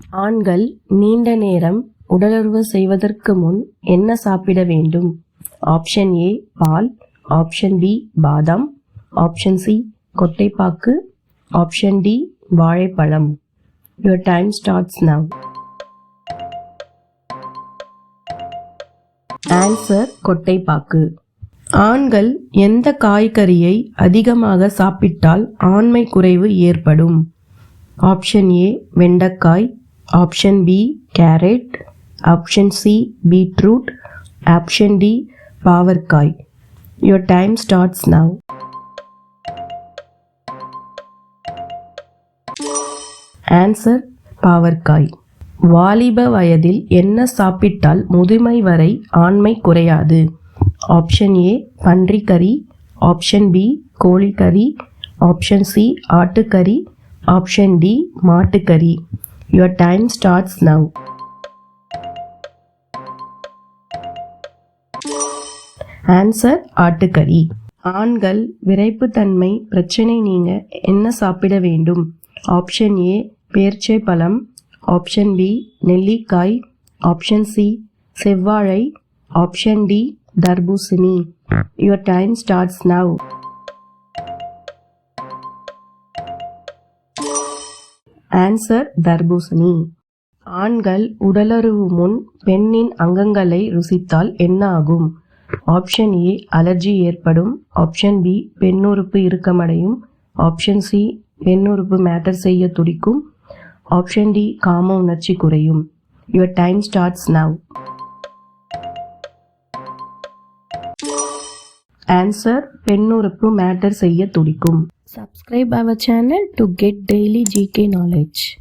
ஆண்கள் நீண்ட நேரம் உடலுறவு செய்வதற்கு முன் என்ன சாப்பிட வேண்டும்? ஆப்ஷன் ஏ பால், ஆப்ஷன் பி பாதாம், ஆப்ஷன் சி கொட்டைப்பாக்கு, ஆப்ஷன் டி வாழைப்பழம். Your time starts now. Answer கொட்டைப்பாக்கு. ஆண்கள் எந்த காய்கறியை அதிகமாக சாப்பிட்டால் ஆண்மை குறைவு ஏற்படும்? ஆப்ஷன் ஏ வெண்டைக்காய், option B carrot, option C beetroot, option D பாவற்காய். Your time starts now. Answer பாவற்காய். வாலிப வயதில் என்ன சாப்பிட்டால் முதுமை வரை ஆண்மை குறையாது? ஆப்ஷன் ஏ பன்றிக்கறி, ஆப்ஷன் பி கோழிக்கறி, ஆப்ஷன் சி ஆட்டுக்கறி, ஆப்ஷன் டி மாட்டுக்கறி. Your time starts now. Answer ஆட்டுக்கறி. ஆண்கள் விரைப்புத்தன்மை பிரச்சனை நீங்க என்ன சாப்பிட வேண்டும்? ஆப்ஷன் ஏ பேர்ச்சை பழம், ஆப்ஷன் பி நெல்லிக்காய், ஆப்ஷன் சி செவ்வாழை, ஆப்ஷன் டி தர்பூசணி. Your time starts now. Answer தர்பூசணி. ஆண்கள் உடலுறவு முன் பெண்ணின் அங்கங்களை ருசித்தால் என்ன ஆகும்? ஆப்ஷன் ஏ அலர்ஜி ஏற்படும், ஆப்ஷன் பி பெண்ணுறுப்பு இறுக்கமடையும், ஆப்ஷன் சி பெண்ணுறுப்பு மேட்டர் செய்ய துடிக்கும், ஆப்ஷன் டி காம உணர்ச்சி குறையும். Your time starts now. Answer பெண்ணுறுப்பு மேட்டர் செய்ய துடிக்கும். Subscribe our channel to get daily GK knowledge.